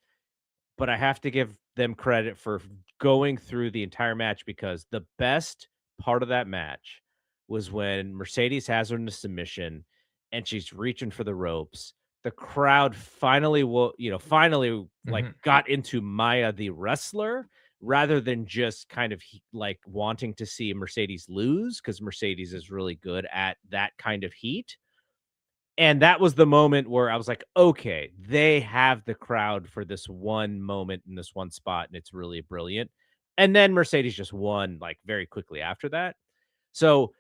But I have to give them credit for going through the entire match because the best part of that match was when Mercedes has her in a submission and she's reaching for the ropes. The crowd finally finally like Mhm. got into Maya the wrestler rather than just kind of like wanting to see Mercedes lose because Mercedes is really good at that kind of heat. And that was the moment where I was like, "Okay, they have the crowd for this one moment in this one spot, and it's really brilliant." And then Mercedes just won, like, very quickly after that. So,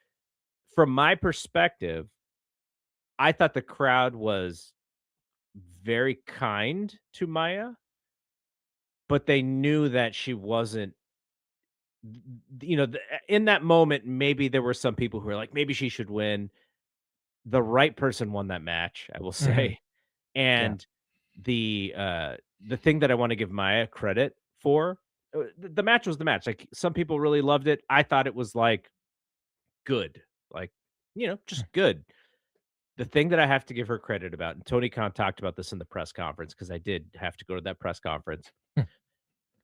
from my perspective, I thought the crowd was very kind to Maya, but they knew that she wasn't in that moment, maybe there were some people who were like, "Maybe she should win." The right person won that match, I will Mhm. say. Yeah. And the thing that I wanna give Maya credit for, the match was the match, like, some people really loved it. I thought it was, like, good, like, just good. The thing that I have to give her credit about, and Tony Khan talked about this in the press conference because I did have to go to that press conference,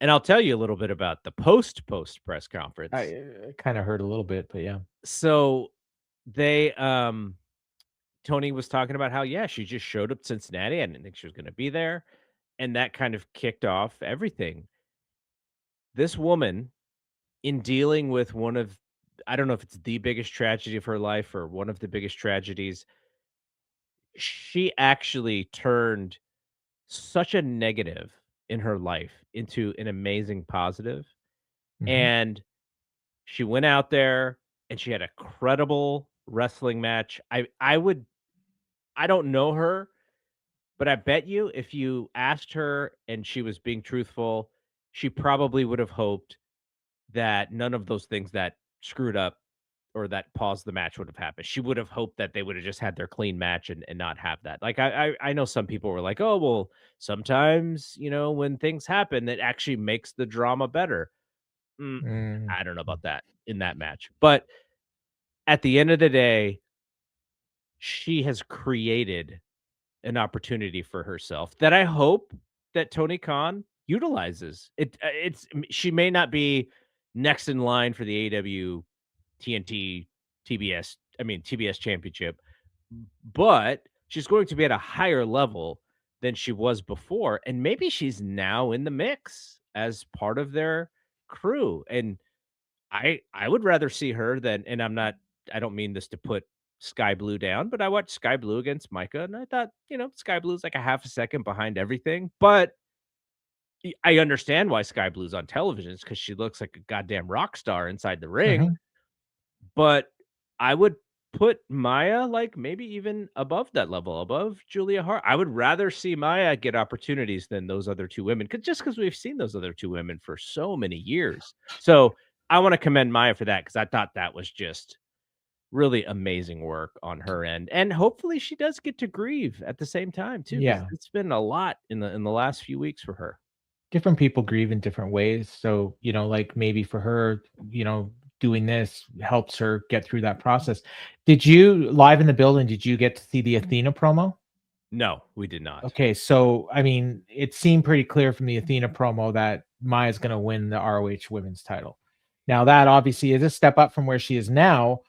and I'll tell you a little bit about the post press conference. I kinda heard a little bit, but yeah. So, they, Tony was talking about how, yeah, she just showed up to Cincinnati. I didn't think she was gonna be there, and that kind of kicked off everything. This woman, in dealing with one of I don't know if it's the biggest tragedy of her life or one of the biggest tragedies, she actually turned such a negative in her life into an amazing positive, Mhm. and she went out there and she had a credible wrestling match. I don't know her, but I bet you if you asked her and she was being truthful, she probably would have hoped that none of those things that screwed up or that paused the match would have happened. She would have hoped that they would have just had their clean match and not have that. Like I know some people were like, "Oh, well, sometimes, when things happen, it actually makes the drama better." Mm, Mm. I don't know about that in that match. But at the end of the day, she has created an opportunity for herself that I hope that Tony Khan utilizes. She may not be next in line for the AW TNT TBS championship, but she's going to be at a higher level than she was before, and maybe she's now in the mix as part of their crew. And I would rather see her than and I don't mean this to put Sky Blue down, but I watched Sky Blue against Micah, and I thought, Sky Blue's like a half a second behind everything, but I understand why Sky Blue's on television because she looks like a goddamn rock star inside the ring, Mhm. but I would put Maya, like, maybe even above that level, above Julia Hart. I would rather see Maya get opportunities than those other 2 women, because we've seen those other 2 women for so many years. So, I wanna commend Maya for that because I thought that was just really amazing work on her end, and hopefully she does get to grieve at the same time too, because Yeah. it's been a lot in the last few weeks for her. Different people grieve in different ways. So, like maybe for her, doing this helps her get through that process. Did you live in the building, did you get to see the Athena promo? No, we did not. Okay, so I mean, it seemed pretty clear from the Athena promo that Maya's gonna win the ROH women's title. Now that obviously is a step up from where she is now,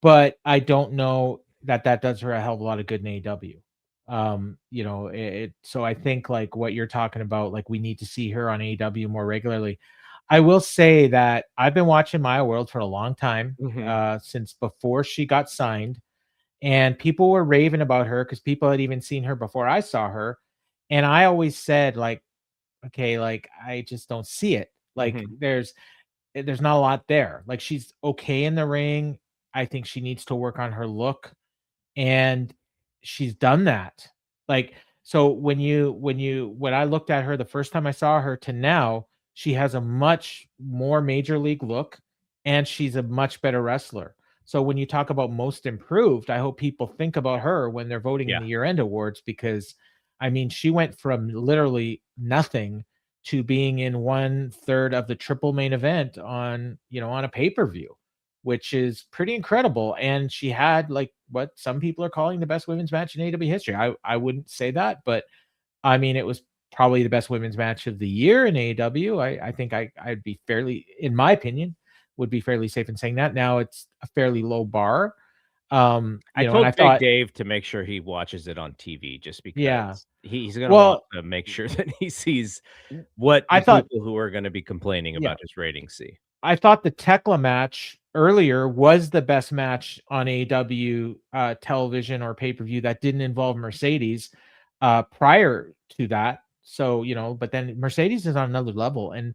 but I don't know that that does her a hell of a lot of good in AEW. So I think like what you're talking about, like we need to see her on AEW more regularly. I will say that I've been watching Maya World for a long time, Mhm. since before she got signed, and people were raving about her because people had even seen her before I saw her, and I always said like, okay, like I just don't see it. Like Mhm. there's not a lot there. Like she's okay in the ring. I think she needs to work on her look, and she's done that. Like so when I looked at her the first time I saw her to now, she has a much more major league look and she's a much better wrestler. So when you talk about most improved, I hope people think about her when they're voting in Yeah. the year-end awards because I mean, she went from literally nothing to being in 1/3 of the triple main event on, on a pay-per-view, which is pretty incredible. And she had like what some people are calling the best women's match in AEW history. I wouldn't say that, but I mean, it was probably the best women's match of the year in AEW. I think I'd be fairly, in my opinion, would be fairly safe in saying that. Now it's a fairly low bar. I And I told Big thought, Dave to make sure he watches it on TV just yeah, because he's gonna want well, to make sure that he sees what I the thought, people who are gonna be complaining yeah, about his ratings see. I thought the Tekla match earlier was the best match on AEW television or pay-per-view that didn't involve Mercedes prior to that. So, but then Mercedes is on another level. And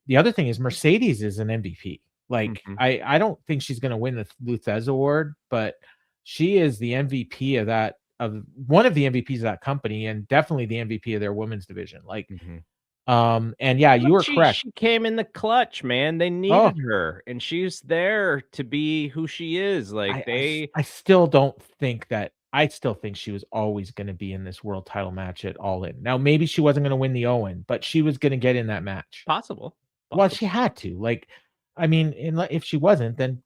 the other thing is Mercedes is an MVP. Like, Mhm. I don't think she's going to win the Luthez Award, but she is the MVP of that, of one of the MVPs of that company, and definitely the MVP of their women's division. Like, Mhm. and yeah, you Look, were she correct. she came in the clutch, man. They Oh, needed her, and she's there to be who she is. Like, they I still don't think that. I still think she was always going to be in this world title match at All In. Now, maybe she wasn't going to win the Owen, but she was going to get in that match. possible. Well, Possible. she had to. Like, I mean, if she wasn't, then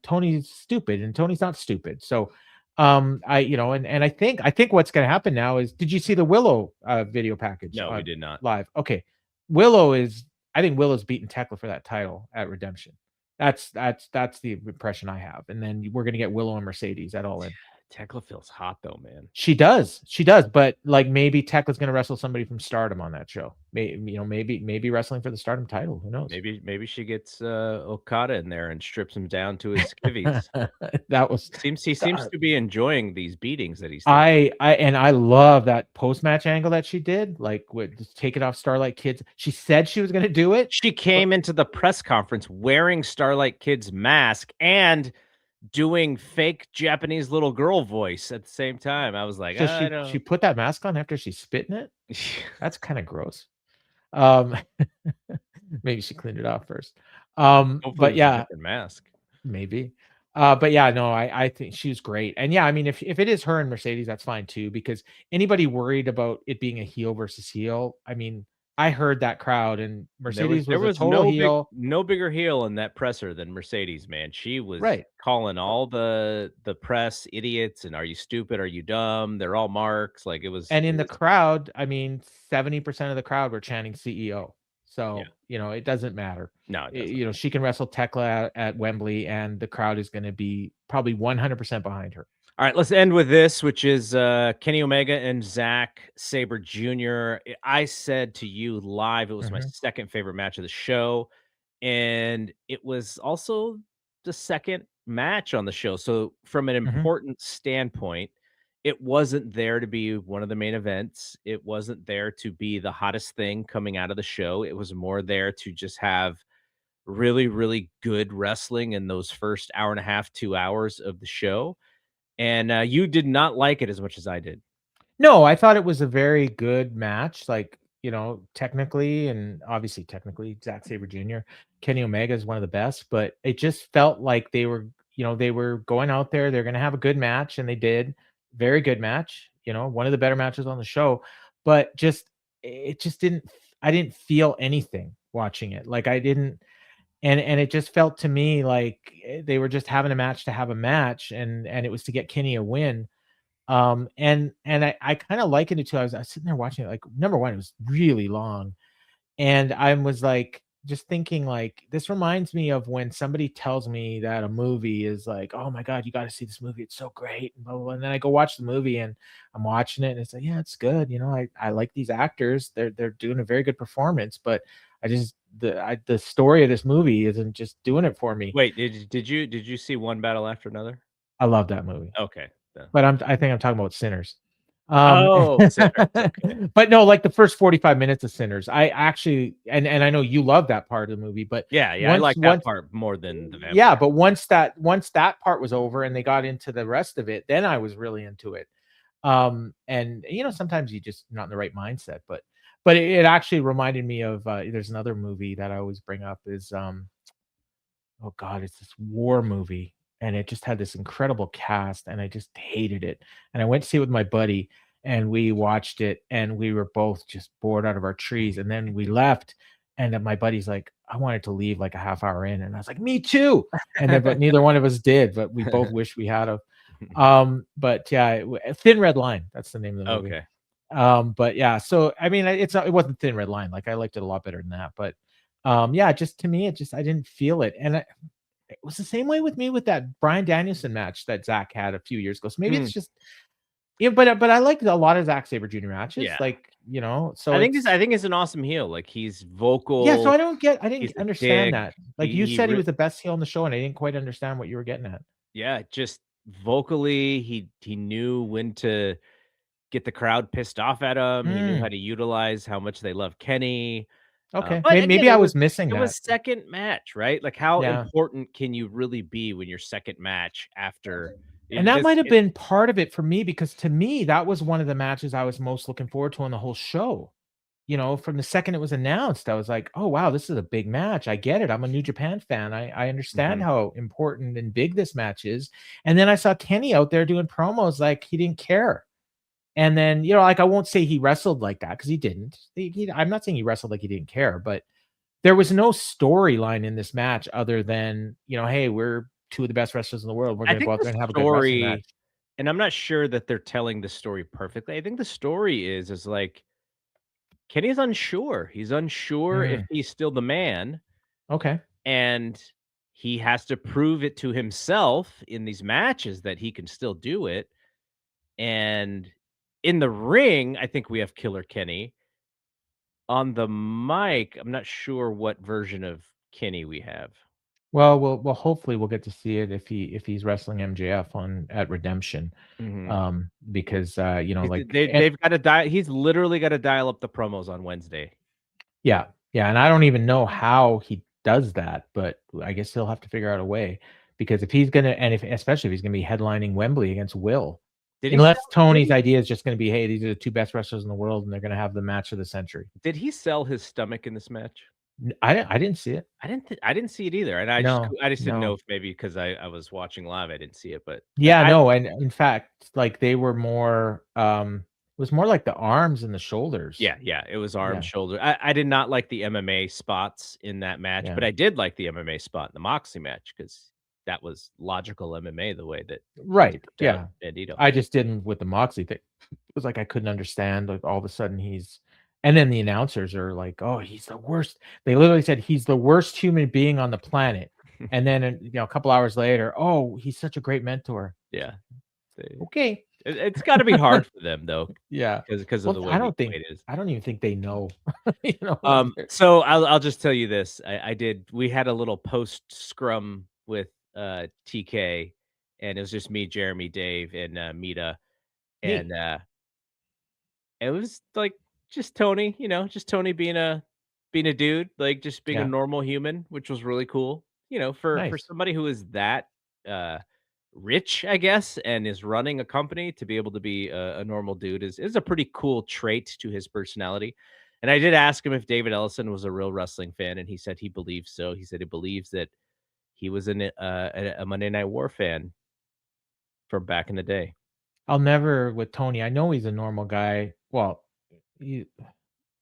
Tony's stupid, and Tony's not stupid. So, and I think what's going to happen now is, did you see the Willow video package No, we on did not. live? Okay, Willow is. I think Willow's beating Tekla for that title at Redemption. That's the impression I have. And then we're gonna get Willow and Mercedes at All In. Tekla feels hot though, man. She does, but like maybe Tekla's gonna wrestle somebody from Stardom on that show. Maybe wrestling for the Stardom title. Who knows? Maybe she gets Okada in there and strips him down to his skivvies. That was He seems to be enjoying these beatings that he's taking. I love that post match angle that she did, like with just take it off Starlight Kids. She said she was gonna do it. She But came into the press conference wearing Starlight Kid's mask and doing fake Japanese little girl voice at the same time. I was like, so I she don't. put that mask on after she spit in it. That's kind of gross. Um, maybe she cleaned it off first. Hopefully, it But was a yeah, different mask. maybe. But yeah, no, I think she's great. And yeah, I mean, if it is her and Mercedes, that's fine too, because anybody worried about it being a heel versus heel, I mean, I heard that crowd, and Mercedes There was a was total heel. no bigger heel in that presser than Mercedes, man. She was Right. calling all the press idiots and are you stupid? Are you dumb? They're all marks. Like And it in the was crowd, I mean, 70% of the crowd were chanting CEO. yeah. So, it doesn't matter. No, it doesn't. She can wrestle Tekla at Wembley, and the crowd is going to be probably 100% behind her. All right, let's end with this, which is Kenny Omega and Zack Sabre Jr. I said to you live, it was my Mhm, second favorite match of the show, and it was also the second match on the show. So, from an mhm, important standpoint, it wasn't there to be one of the main events. It wasn't there to be the hottest thing coming out of the show. It was more there to just have really, really good wrestling in those first hour and a half, 2 hours of the show and, you did not like it as much as I did. No, I thought it was a very good match. Like, technically, and obviously technically, Zack Sabre Jr., Kenny Omega is one of the best, but it just felt like they were going out there. They're going to have a good match, and they did. Very good match. One of the better matches on the show, but it just didn't. I didn't feel anything watching it. Like I didn't, and it just felt to me like they were just having a match to have a match, and it was to get Kenny a win. And I kind of likened it to, I was sitting there watching it, like, number one, it was really long. And I was like, just thinking, like, this reminds me of when somebody tells me that a movie is like, oh my God, you got to see this movie. It's so great. And blah, blah, blah. And then I go watch the movie, and I'm watching it, and it's like, yeah, it's good. I like these actors. They're doing a very good performance, but the story of this movie isn't just doing it for me. Wait, did you see One Battle After Another? I love that movie. Okay, then. But I think I'm talking about Sinners. Um, Oh, Sinners, okay. but no, like the first 45 minutes of Sinners, I actually, and I know you love that part of the movie, but Yeah, I once like that once part more than the yeah, vampire. but once that part was over and they got into the rest of it, then I was really into it. And sometimes you just not in the right mindset, but it actually reminded me of there's another movie that I always bring up is oh God, it's this war movie, and it just had this incredible cast, and I just hated it. And I went to see it with my buddy, and we watched it, and we were both just bored out of our trees. And then we left, And then my buddy's like, I wanted to leave like a half hour in, and I was like, me too. And then, but neither one of us did. But we both wish we had a. But yeah, Thin Red Line. That's the name of the movie. Okay. But yeah, so I mean, it wasn't Thin Red Line. Like I liked it a lot better than that. But yeah, just to me, I didn't feel it, and it was the same way with me with that Bryan Danielson match that Zach had a few years ago. So maybe it's just. Yeah, but I liked a lot of Zack Sabre Jr. matches. Yeah. Like, so I think he's an awesome heel. Like he's vocal. Yeah, so I didn't he's a understand dick. that. Like you said, he was the best heel on the show, and I didn't quite understand what you were getting at. Yeah, just vocally, he knew when to get the crowd pissed off at him. He knew how to utilize how much they love Kenny. Okay, But again, maybe I was missing it that. was second match, right? Like how Yeah. important can you really be when your second match after? And that might have been part of it for me, because to me, that was one of the matches I was most looking forward to on the whole show. From the second it was announced, I was like, oh, wow, this is a big match. I get it. I'm a New Japan fan. I understand how important and big this match is. And then I saw Kenny out there doing promos like he didn't care. And then, like I won't say he wrestled like that, because he didn't. I'm not saying he wrestled like he didn't care, but there was no storyline in this match other than, hey, we're two of the best wrestlers in the world. We're going to go out there and have a good wrestling match. And I'm not sure that they're telling the story perfectly. I think the story is like Kenny's unsure. He's unsure if he's still the man. Okay. And he has to prove it to himself in these matches that he can still do it. And in the ring, I think we have Killer Kenny. On the mic, I'm not sure what version of Kenny we have. Well, hopefully we'll get to see it if he's wrestling MJF at Redemption, because like they've got to dial. He's literally got to dial up the promos on Wednesday. Yeah, and I don't even know how he does that, but I guess he'll have to figure out a way, because if he's gonna, and especially if he's gonna be headlining Wembley against Will, unless Tony's idea is just gonna be, hey, these are the two best wrestlers in the world, and they're gonna have the match of the century. Did he sell his stomach in this match? I didn't see it. I didn't see it either, and I just didn't know if maybe because I was watching live, I didn't see it, but and in fact, like they were more, it was more like the arms and the shoulders. Yeah, it was arms, shoulder. I did not like the MMA spots in that match, but I did like the MMA spot in the Moxley match, because that was logical MMA the way that Bandito. I just didn't with the Moxley thing. It was like I couldn't understand. Like all of a sudden and then the announcers are like, "Oh, he's the worst." They literally said he's the worst human being on the planet. And then a couple hours later, "Oh, he's such a great mentor." Yeah. Okay. It's got to be hard for them though. Yeah, because of the way it is. I don't even think they know. So I'll just tell you this. We had a little post scrum with TK, and it was just me, Jeremy, Dave, and Mita, and it was like just Tony, just Tony being a dude, like just being a normal human, which was really cool. For somebody who is that rich, I guess, and is running a company, to be able to be a normal dude is a pretty cool trait to his personality. And I did ask him if David Ellison was a real wrestling fan, and he said he believes so. He said he believes that he was a Monday Night War fan from back in the day. I'll never with Tony. I know he's a normal guy. Well, he's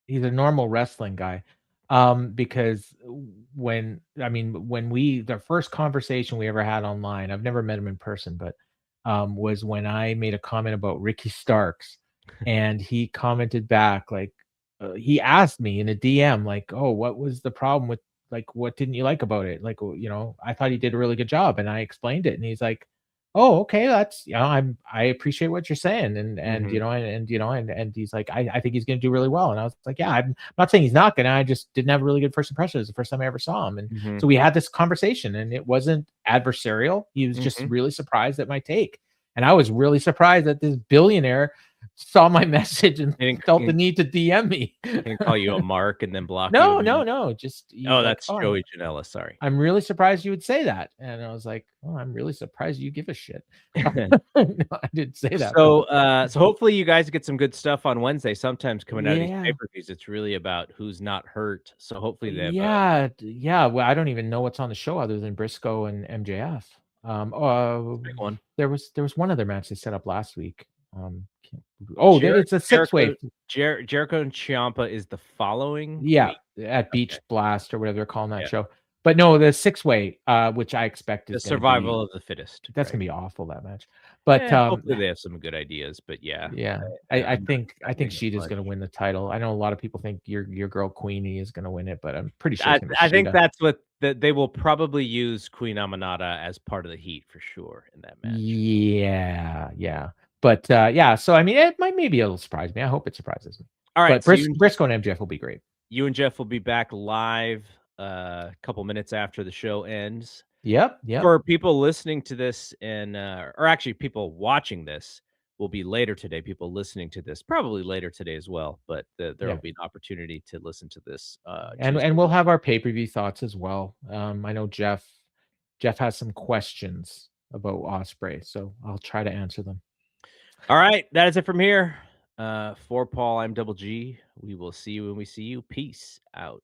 a normal wrestling guy. Because the first conversation we ever had online, I've never met him in person, but was when I made a comment about Ricky Starks, and he commented back like, he asked me in a DM like, "Oh, what was the problem with, like, what didn't you like about it? Like, I thought he did a really good job," and I explained it, and he's like, "Oh, okay, that's I appreciate what you're saying," and he's like, I think he's gonna do really well, and I was like, yeah, I'm not saying he's not gonna. I just didn't have a really good first impression. It was the first time I ever saw him, and so we had this conversation, and it wasn't adversarial. He was just really surprised at my take, and I was really surprised that this billionaire saw my message and felt the need to DM me. And call you a mark and then block you. No. Just that's Joey Janela. Sorry. I'm really surprised you would say that. And I was like, oh, I'm really surprised you give a shit. No, I didn't say that. So so hopefully you guys get some good stuff on Wednesday. Sometimes coming out of these pay-per-views, it's really about who's not hurt. So hopefully they have well, I don't even know what's on the show other than Briscoe and MJF. big one. There was one other match they set up last week. It's a 6-way. Jericho and Ciampa is the following week. at Beach Blast or whatever they're calling that Yeah. show. But no, the 6-way, which I expect The is going to survival be of the fittest. that's right? going to be awful, that match. But Hopefully they have some good ideas. But yeah, I I'm not think expecting Sheeta's much. going to win the title. I know a lot of people think your girl Queenie is going to win it, but I'm pretty sure it's going to be I think Sheeta. that's what they will probably use Queen Amanada as part of the heat for sure in that match. Yeah. But yeah, so I mean, it might maybe it'll surprise me. I hope it surprises me. All right, But so Briscoe and MJF will be great. You and Jeff will be back live a couple minutes after the show ends. Yep. For people listening to this and or actually people watching this will be later today. People listening to this probably later today as well, but there will be an opportunity to listen to this. And we'll have our pay-per-view thoughts as well. I know Jeff has some questions about Ospreay, so I'll try to answer them. All right, that is it from here. For Paul, I'm Double G. We will see you when we see you. Peace out.